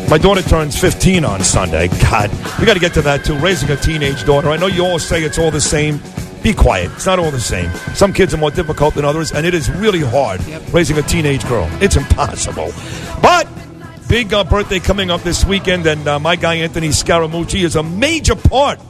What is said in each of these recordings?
My daughter turns 15 on Sunday. God, we got to get to that, too. Raising a teenage daughter. I know you all say it's all the same. Be quiet. It's not all the same. Some kids are more difficult than others, and it is really hard raising a teenage girl. It's impossible. But big birthday coming up this weekend, and my guy Anthony Scaramucci is a major part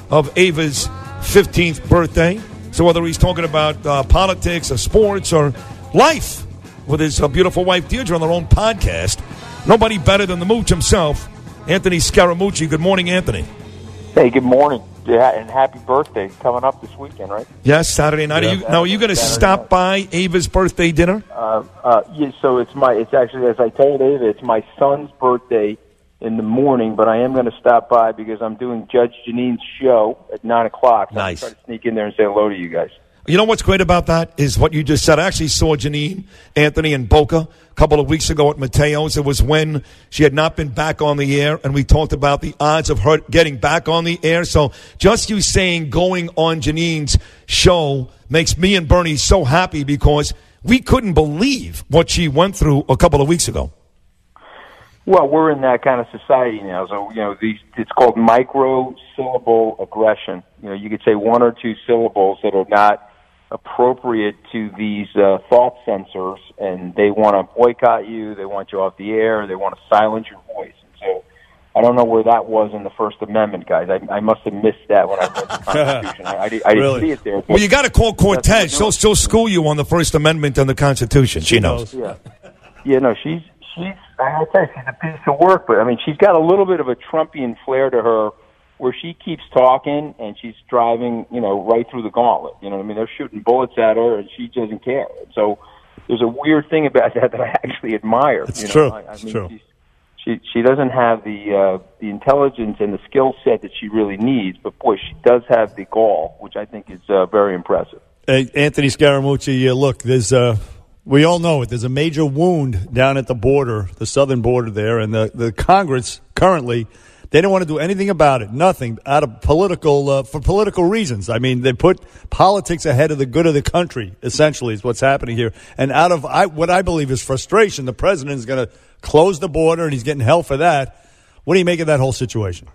of Ava's 15th birthday. So whether he's talking about politics or sports or life with his beautiful wife Deirdre on their own podcast, nobody better than the Mooch himself, Anthony Scaramucci. Good morning, Anthony. Hey, good morning. Yeah, and happy birthday coming up this weekend, right? Yes, Saturday night. Are you going to stop by Ava's birthday dinner? Yeah, so it's actually, as I told Ava, it's my son's birthday in the morning, but I am going to stop by because I'm doing Judge Janine's show at 9 o'clock. So nice. I'm going to try to sneak in there and say hello to you guys. You know what's great about that is what you just said. I actually saw Janine, Anthony, and Boca a couple of weeks ago at Mateo's. It was when she had not been back on the air, and we talked about the odds of her getting back on the air. So just you saying going on Janine's show makes me and Bernie so happy because we couldn't believe what she went through a couple of weeks ago. Well, we're in that kind of society now. So, it's called micro-syllable aggression. You could say one or two syllables that are not appropriate to these thought sensors, and they want to boycott you, they want you off the air, they want to silence your voice. And so I don't know where that was in the First Amendment, guys. I must have missed that when I read the Constitution. I didn't see it there. Well, you got to call Cortez. She'll still school you on the First Amendment and the Constitution. She knows. Yeah, no, she's I gotta tell you, she's a piece of work, but I mean, she's got a little bit of a Trumpian flair to her, where she keeps talking and she's driving, right through the gauntlet. You know what I mean? They're shooting bullets at her and she doesn't care. So there's a weird thing about that I actually admire. It's true. I mean, true. She doesn't have the intelligence and the skill set that she really needs, but boy, she does have the gall, which I think is very impressive. Hey, Anthony Scaramucci, look, there's we all know it. There's a major wound down at the border, the southern border there, and the Congress currently, they don't want to do anything about it. Nothing out of political for political reasons. I mean, they put politics ahead of the good of the country. Essentially, is what's happening here. And out of what I believe is frustration, the president is going to close the border, and he's getting hell for that. What do you make of that whole situation?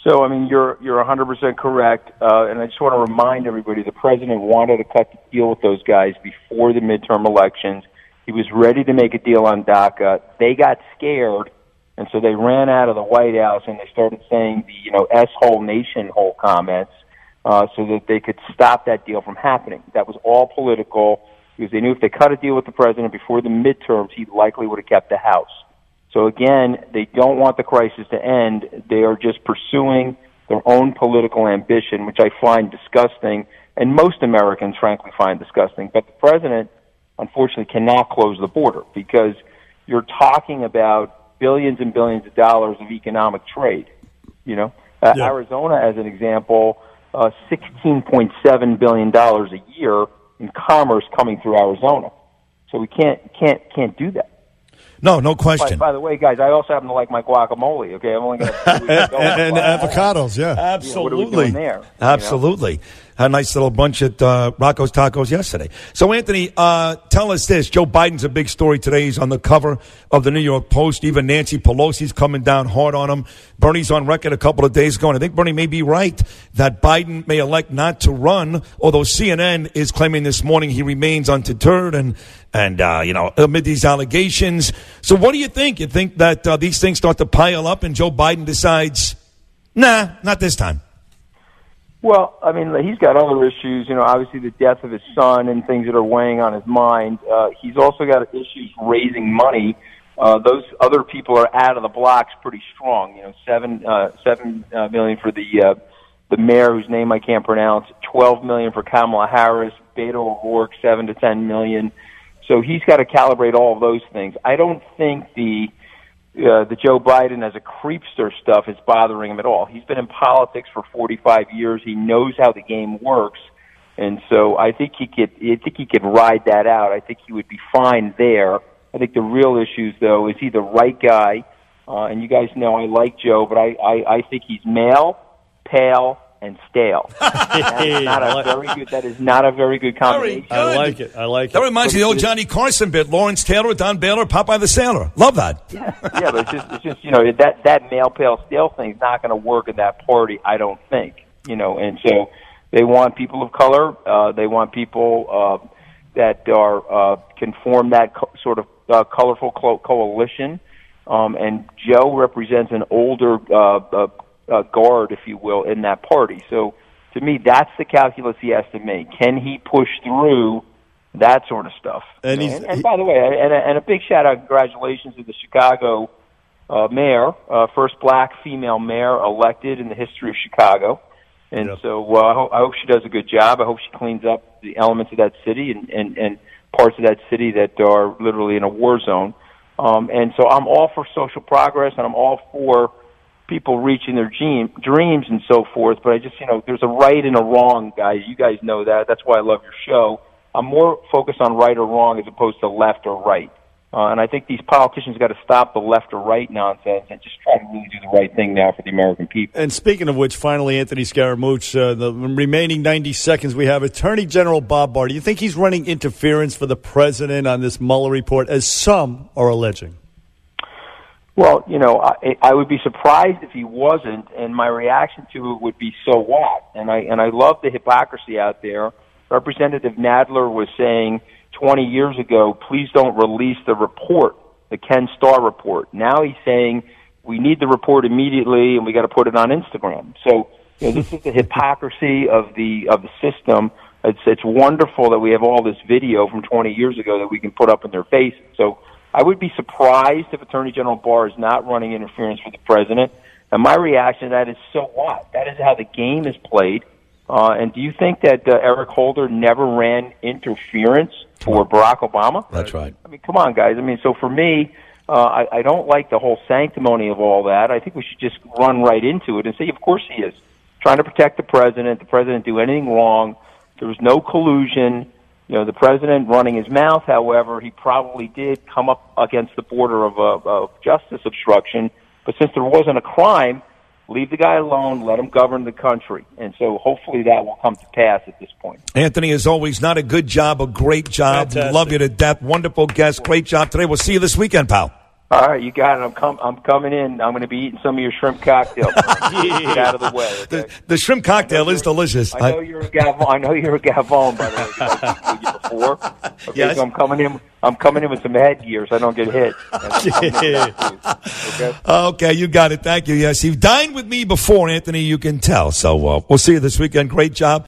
So, I mean, you're 100% correct, and I just want to remind everybody the president wanted to cut the deal with those guys before the midterm elections. He was ready to make a deal on DACA. They got scared, and so they ran out of the White House and they started saying the S-hole nation hole comments so that they could stop that deal from happening. That was all political because they knew if they cut a deal with the president before the midterms, he likely would have kept the House. So again, they don't want the crisis to end. They are just pursuing their own political ambition, which I find disgusting, and most Americans, frankly, find disgusting. But the president, unfortunately, cannot close the border because you're talking about billions and billions of dollars of economic trade. Arizona, as an example, $16.7 billion a year in commerce coming through Arizona. So we can't do that. No question. By the way, guys, I also happen to like my guacamole. Okay, I'm only going to and avocados. Yeah, absolutely. What are we doing there? Absolutely. Had a nice little bunch at Rocco's Tacos yesterday. So, Anthony, tell us this. Joe Biden's a big story today. He's on the cover of the New York Post. Even Nancy Pelosi's coming down hard on him. Bernie's on record a couple of days ago, and I think Bernie may be right that Biden may elect not to run, although CNN is claiming this morning he remains undeterred and amid these allegations. So what do you think? You think that these things start to pile up and Joe Biden decides, nah, not this time? Well, I mean, he's got other issues, obviously the death of his son and things that are weighing on his mind. He's also got issues raising money. Those other people are out of the blocks pretty strong. $7 million for the mayor whose name I can't pronounce, $12 million for Kamala Harris, Beto O'Rourke, $7 to $10 million. So he's got to calibrate all of those things. I don't think the Joe Biden as a creepster stuff is bothering him at all. He's been in politics for 45 years. He knows how the game works, and so I think he could ride that out. I think he would be fine there. I think the real issues, though, is he the right guy? And you guys know I like Joe, but I think he's male, pale, and stale. That is not a very good combination. I like it. That reminds me of the old Johnny Carson bit. Lawrence Taylor, Don Baylor, Popeye the Sailor. Love that. Yeah, but it's just that male pale stale thing is not going to work at that party, I don't think. And so they want people of color. They want people that are can form that sort of colorful coalition. And Joe represents an older guard, if you will, in that party. So to me, that's the calculus he has to make. Can he push through that sort of stuff? And by the way, and a big shout out, congratulations to the Chicago mayor, first black female mayor elected in the history of Chicago. And so I hope she does a good job. I hope she cleans up the elements of that city and parts of that city that are literally in a war zone. And so I'm all for social progress, and I'm all for people reaching their dreams and so forth. But I just, there's a right and a wrong, guys. You guys know that. That's why I love your show. I'm more focused on right or wrong as opposed to left or right. And I think these politicians got to stop the left or right nonsense and just try to really do the right thing now for the American people. And speaking of which, finally, Anthony Scaramucci, the remaining 90 seconds we have, Attorney General Bob Barr, do you think he's running interference for the president on this Mueller report, as some are alleging? Well, I would be surprised if he wasn't, and my reaction to it would be, so what? And I love the hypocrisy out there. Representative Nadler was saying 20 years ago, please don't release the report, the Ken Starr report. Now he's saying we need the report immediately and we got to put it on Instagram. So this is the hypocrisy of the system. It's wonderful that we have all this video from 20 years ago that we can put up in their faces. So I would be surprised if Attorney General Barr is not running interference for the president. And my reaction to that is, so what? That is how the game is played. And do you think that Eric Holder never ran interference for Barack Obama? That's right. I mean, come on, guys. I mean, so for me, I don't like the whole sanctimony of all that. I think we should just run right into it and say, of course he is. Trying to protect the president. The president didn't do anything wrong. There was no collusion. The president running his mouth, however, he probably did come up against the border of justice obstruction. But since there wasn't a crime, leave the guy alone, let him govern the country. And so hopefully that will come to pass at this point. Anthony, as always, not a good job, a great job. Fantastic. Love you to death. Wonderful guest. Great job today. We'll see you this weekend, pal. All right, you got it. I'm coming in. I'm going to be eating some of your shrimp cocktail. Get out of the way. Okay? The shrimp cocktail is delicious. I know you're a Gavone, by the way. I told you before. Okay, yes. So I'm coming in with some headgear so I don't get hit. Okay, you got it. Thank you. Yes, you've dined with me before, Anthony. You can tell. So we'll see you this weekend. Great job.